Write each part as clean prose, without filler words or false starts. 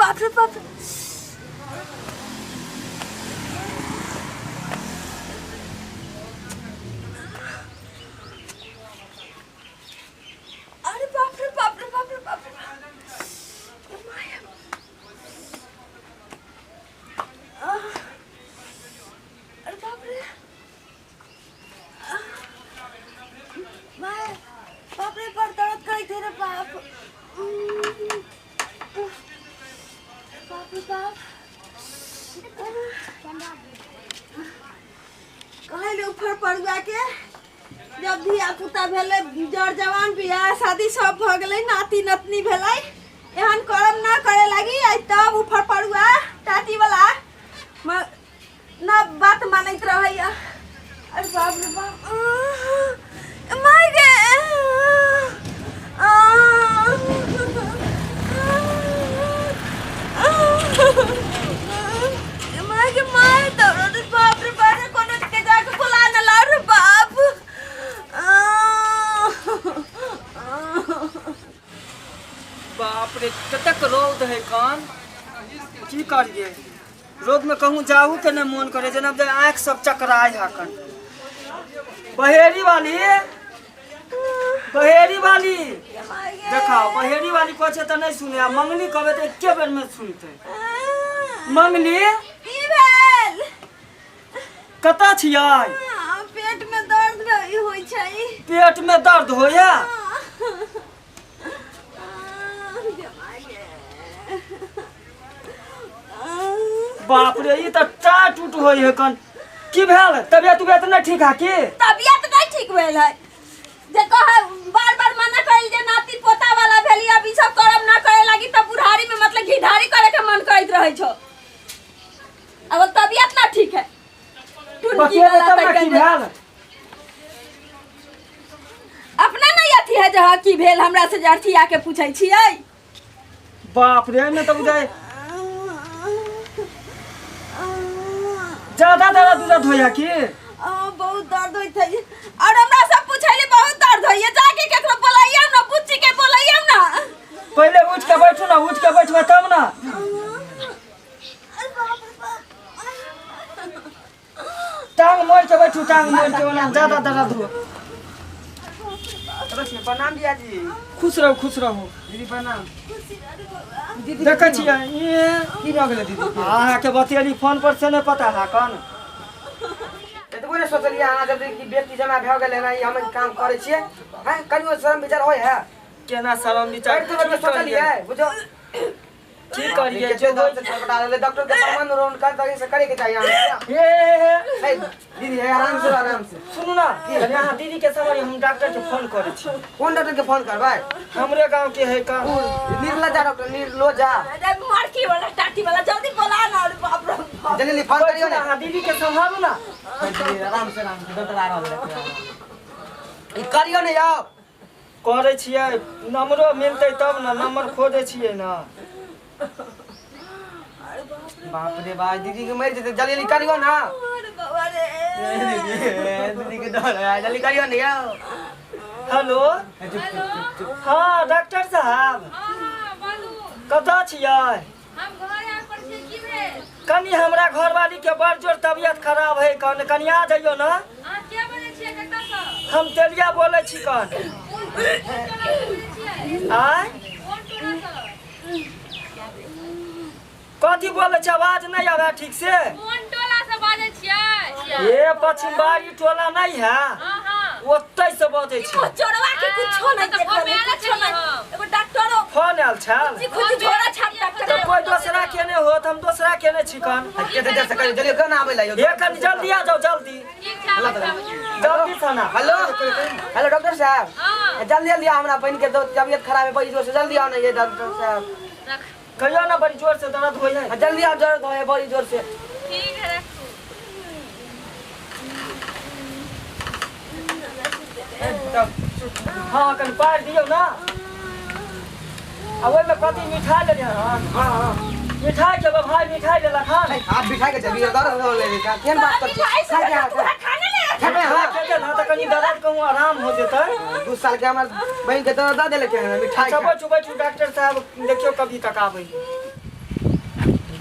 बाप रे बाप। अरे बाप रे बाप रे बाप रे बाप रे। अरे बाप रे। माय बाप रे पर दर्द कर दे रे बाप। बाप रे बाप। कहले ऊपर पड़ुआ के जब धिया पुता भेले जड़ जवान बियाह शादी सब भ गेलै नाती नतनी भेलै एहन करम ना करे लगी आई तब ऊपर पड़ुआ टाटी वाला ना बात मानैत रहैया। अरे बाप रे बाप। माय गे माय गे माय दौड़ बाप रे बाप रे कोनो के जाके बुला न ला रे बाप। बाप रे कतक रौद है कान की करिए रौद में कहूँ जाहू के नहीं मन करे जना आँख सब चकराए हकन। बहेरी वाली देखाओ बहेरी वाली कहे तो नहीं सुने मंगली कहे तो एके बेर में सुनते। मंगली की भेल कता छियै? पेट में दर्द होई छै। पेट में दर्द होया? बाप रे ये तो टाट टूट होई है कन की भेल? तबियत नहीं ठीक है की? तबियत नहीं ठीक भेल है जे कहे बार-बार मना कइल जे नाती पोता वाला भेली अब ई सब करम ना करे लागी त बुढ़ारी में मतलब घिढारी करे के मन करैत रहै छो। अब तबियत ना ठीक है। टुनकी वाला की भेल? अपना नहीं अथी है जहाँ की भेल हमरा से जर्थी आके पूछै छियै। बाप रे ने तो बुझाए ज्यादा दर्द होया की? बहुत दर्द होइत है और हमरा सब पूछैले बहुत दर्द होइए जाके केकरो बोलाइयौ ना बुच्ची के बोलाइयौ ना। पहले उठ के बैठो ना उठ के बैठबे तब ना। टांग मोड़ के बैठू टांग मोड़ के ना ज्यादा दर्द हो। प्रणाम दिया जी। खुश रहो दीदी प्रणाम। देखै छियै ये की भ गेलै दीदी? अहाँ के बतियली फोन पर से नहीं पता है कन एतबो ने सोचलिए अहाँ जब कि व्यक्ति जमा भ गेलै ना हम काम करे छियै हैं कनियो शर्म विचार होय है केना शरम विचार तो सोचलिए बुझो की करिए जो बता ले डॉक्टर के परमान रोन कर दगे से करे के चाहिए हे दीदी है आराम से सुनू ना यहाँ दीदी के समय हम डॉक्टर के फोन करे छी। कौन डॉक्टर के फोन करबै? हमरे गांव के है का निर्लजा डॉक्टर निर्लोजा मारकी वाला टाटी वाला जल्दी बोला ना। अरे बाप रे बाप। जल्दी फोन करियो ना दीदी के संभालो ना। आराम से डॉक्टर आ रहल है ई करियो ने यौ करे छियै नंबरो मिलते तब ना नंबर खोजे छियै ना। बाप रे बाप दीदी के मर जेते जल्दी करियो ना। अरे बाबा रे दीदी के डर है जल्दी करियो ना यौ। हेलो हाँ डॉक्टर साहब कतऽ छियै? हम घर आ पर से की भेल? कनी हमरा घरवाली के बड़ जोर तबियत खराब है कन कनी आ जाइयो ना। आ के बोले छियै कतऽ से? हम तेलिया बोले छी कन। कौन टोला बोले छियै? आय कौन टोला से? कथी बोले छ आवाज नहीं आवे ठीक से? कौन टोला से बाजै छियै? ये पश्चिमबाड़ी टोला नहीं है हां हां ओतै से बजे छी। चोरवा के कुछो नहीं तो घर में आना चाहिए हम। एगो डॉक्टरो फोन आयल छल जी खुद झोरा छाप डॉक्टर तो कोई दूसरा केने होत हम दूसरा केने छी कन। केते देर से करियो जल्दी कौन आबै ला यौ? ये कनी जल्दी आ जाओ जल्दी ठीक छै जल्दी खाना। हेलो हेलो डॉक्टर साहब हां जल्दी आ हमरा बहन के तबियत खराब है बड़ी जोर से जल्दी आओ ना ये डॉक्टर साहब। रख कहियो ना बड़ी जोर से दर्द होई है। जल्दी आओ दर्द है बड़ी जोर से। ठीक है रखो। हाँ कनी पार दियो ना। अब में कथी मिठाई ले हां हां मिठाई के भाई मिठाई ले खान। आप बिठाई के चलिए दर्द हो ले का केन बात कर खाने ले खाने हां के ना त कनी दर्द कहूं आराम हो जेतै। 2 साल के हमर बहन के दर्द दे ले के मिठाई अच्छा बैठो बैठो डॉक्टर साहब देखियो कभी तक आबै।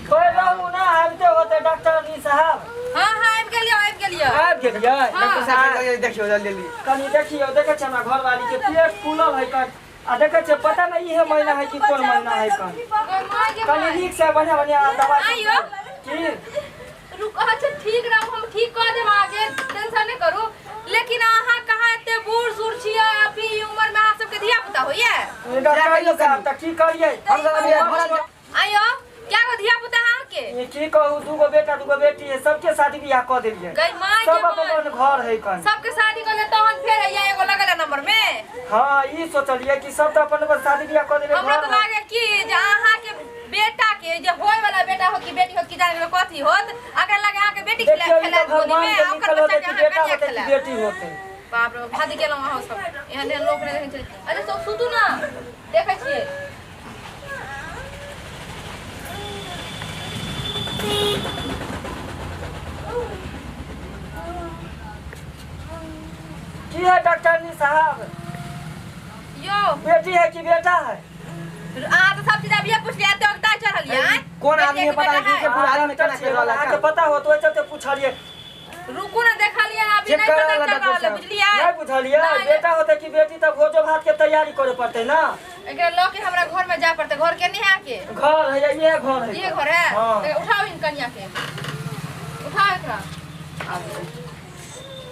कोई रहू ना आबते होते डॉक्टर नी साहब हाँ हाँ आबि गेलियो आबि गेलियै डॉक्टर साहब देखियो जल्दी कनी देखियो देखे छ हमरा घरवाली के पेट फूलल है कर आ देखे छ पता नहीं इहे महीना है कि कोन महीना है कर कनी नीक से बढ़िया बढ़िया दवा आइयो की रुक अच्छा ठीक रहू हम ठीक कह देब आगे टेंशन नहीं करू लेकिन अहाँ कहाँ एते बूढ़ सूढ़ छियै अभी ई उम्र में अहाँ सबके धिया पुता होइए डॉक्टर साहब त की करियै हम आइयो क्या को धिया पुता अहाँ के ये की कहू दूगो बेटा दूगो बेटी है सबके शादी बियाह क देलियै गई माय सब के अपन घर है कन सबके शादी कर ले तहन फेर आइया एगो लगल नंबर में हां ई सोचलिए कि सब त अपन शादी बियाह क देले हमरा तो लागे कि जे अहाँ के बेटा के जे होय वाला बेटा हो कि बेटी हो कि जाने कथी होत अगर लगे अहाँ के बेटी खेला गोदी में ओकर बच्चा के अहाँ कन्या खेला बेटी होते बाप रे शादी केलौ अहाँ सब एहन लोग ने देखै छै अरे सब सुतू ना देखै छियै की है डॉक्टर नी साहब यो बेटी है कि बेटा है अहाँ तो सब चीज अभी पूछ लिया तो डॉक्टर चढ़लिए कौन आदमी है पता नहीं के पूरा आदमी केना खेल वाला आके पता हो तो चलते पूछलिए रुकू ना देखा लिया अभी नहीं पता चल रहा है बुझलिए नहीं बुझलिए बेटा होते कि बेटी तब भोजो भात के तैयारी करे पड़ते ना एकरा लो के हमरा घर में जा पड़ते घर के नहीं है के घर है ये घर है ये घर है हाँ। तो उठाओ इन कन्या के उठाओ एकरा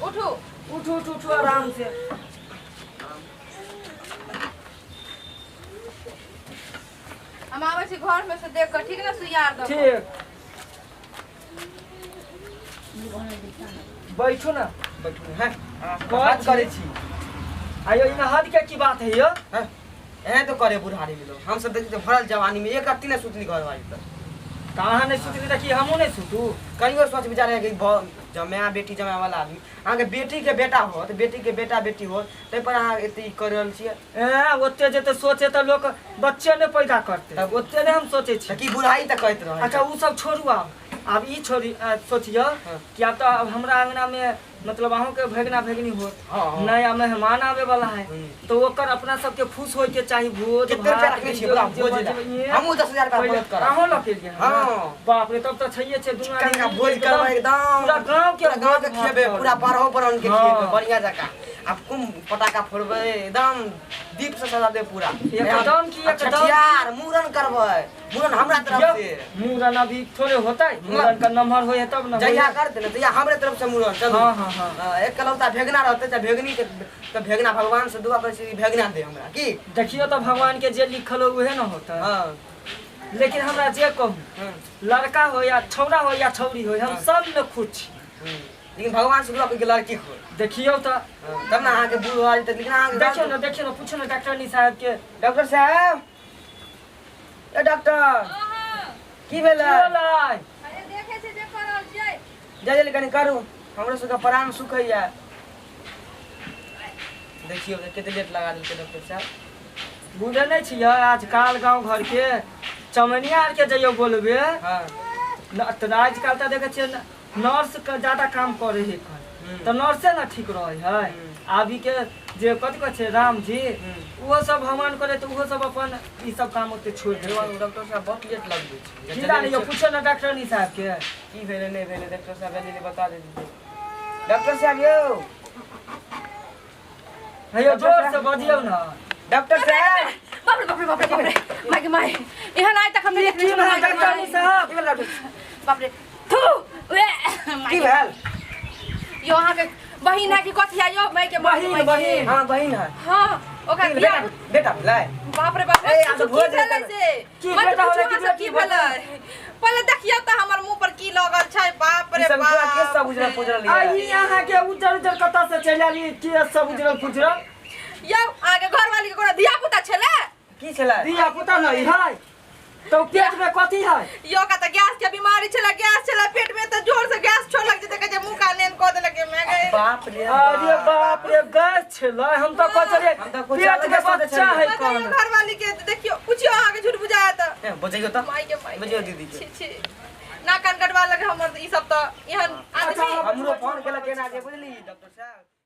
उठो उठो उठो उठो आराम से हम आवे छी घर में से देख कर ठीक ना सुयार दो ठीक बैठो ना बैठू हैं बात करे छी आयो इन हद के की बात है यो हैं ए तो करे बुढ़ारी मिलो हम सब देखते भरल जवानी में एक रत्ती ने सुतनी घर वाली तो कहां नहीं सुतली त कि हमहु नहीं सुतू कहियो सोच विचार है कि जमाया बेटी जमाया वाला आदमी अहाँ के बेटी के बेटा हो तो बेटी के बेटा बेटी हो ते पर अहाँ एते कर रहल छियै ए ओते जेते सोचे त लोग बच्चे ने पैदा करते तब ओते ने हम सोचे छी की बुढ़ाई तक कहत रहे अच्छा उ सब छोड़ू अब ई छोड़ी सोचियो कि अब तो अब हमरा अंगना में मतलब अहों के भगना भगनी हो हाँ। नया मेहमान आवे वाला है तो ओकर अपना सबके खुश होय के चाहिए भोज कितने रुपया रखने छियै बड़ा भोज हमहु 10,000 रुपया मदद करब अहों लके लिए हाँ। बाप रे तब तो छैये छे दुनिया चिकन का भोज करबै एकदम पूरा गांव के खिएबे पूरा बारहो पर उनके हाँ। खिएबे बढ़िया जका अब कुम पटाखा फोड़बै एकदम दीप से सजा दे पूरा एकदम की एकदम छठियार मूरन करबै मूरन हमरा तरफ से मूरन अभी थोड़े होता है मूरन का नंबर होय तब ना जहिया करते न तहिया हमरे तरफ से मूरन चल हां हां हां एक कलौता भेगना रहते त भेगनी के त भेगना भगवान से दुआ करे छी भेगना दे हमरा की देखियो तो भगवान के जे लिखल हो उहे ना होता है हां लेकिन हमरा जे कहूं लड़का हो या छौड़ा हो या छौड़ी हो हम सब में खुश छी लेकिन भगवान से दुआ के लड़की हो देखियो तो तब ना अहाँ के बूढ़ वाली त लेकिन अहाँ देखियो ना पूछो ना डॉक्टर नी साहब के डॉक्टर साहब ए डॉक्टर की भेलै बोलाई अरे देखे छै जे कर रहल छियै जल्दी कनी करू हमरो सबके प्राण सुखैया देखियो कते लेट लगा देलकै डॉक्टर साहब बुझे नहीं छियै आजकल गांव घर के चमनिया आर के जइयो बोलबे हां त आजकल त देखे छियै नर्स का ज्यादा काम करे है तो नर्से ना ठीक रहे है अभी के जे कथि कहै छै राम जी वो सब भगवान करे तो वो सब अपन ई सब काम ओते छोड़ दे डॉक्टर साहब बहुत लेट लगबै छै की जाने यो पूछो ना डॉक्टर नी साहब के की भेलै नहीं भेलै डॉक्टर साहब जल्दी बता दीजिए डॉक्टर साहब यो हेयो जोर से बजियो ना डॉक्टर साहब बाप रे बाप रे बाप रे बाप रे माय के माय एहन आइ तक हम देख की भेल डॉक्टर नी साहब की भेल डॉक्टर बाप रे थू वे की भेल यो अहाँ के बहिन है कि कथि है यो माय के बहिन बहिन हां बहिन है हां ओकर बियाह बेटा भेलै बाप रे बाप रे ए, आब भोज भेलै से की बेटा होले कि बेटी की भेलै पहले देखियो त हमर मुंह पर की लगल छै बाप रे सब पूरा केस बाप सब उजरा पुजरल आ है ई अहाँ के उजर उजर कता से चल आली के सब उजरल पुजरल यो आगे घर वाली के कोनो धिया पुता छले की छलै दिया पुता नहीं है तो पेट में कथि है यो का त गैस के बीमारी छले गैस छले पेट में त जोर से गैस छोड़लक जे के मुंह का नेन क देलक मैं गए बाप रे अरे बाप रे गैस छलै हम तो कहलिए पेट में बच्चा है कौन घर वाली के देखियो पूछियो आगे झूठ बुझाया त बजैयो त माई के माई बजैयो दीदी के छी छी ना कान कटवा लगे हमर ई सब त एहन आदमी हमरो फोन केलक केना जे बुझली डॉक्टर साहब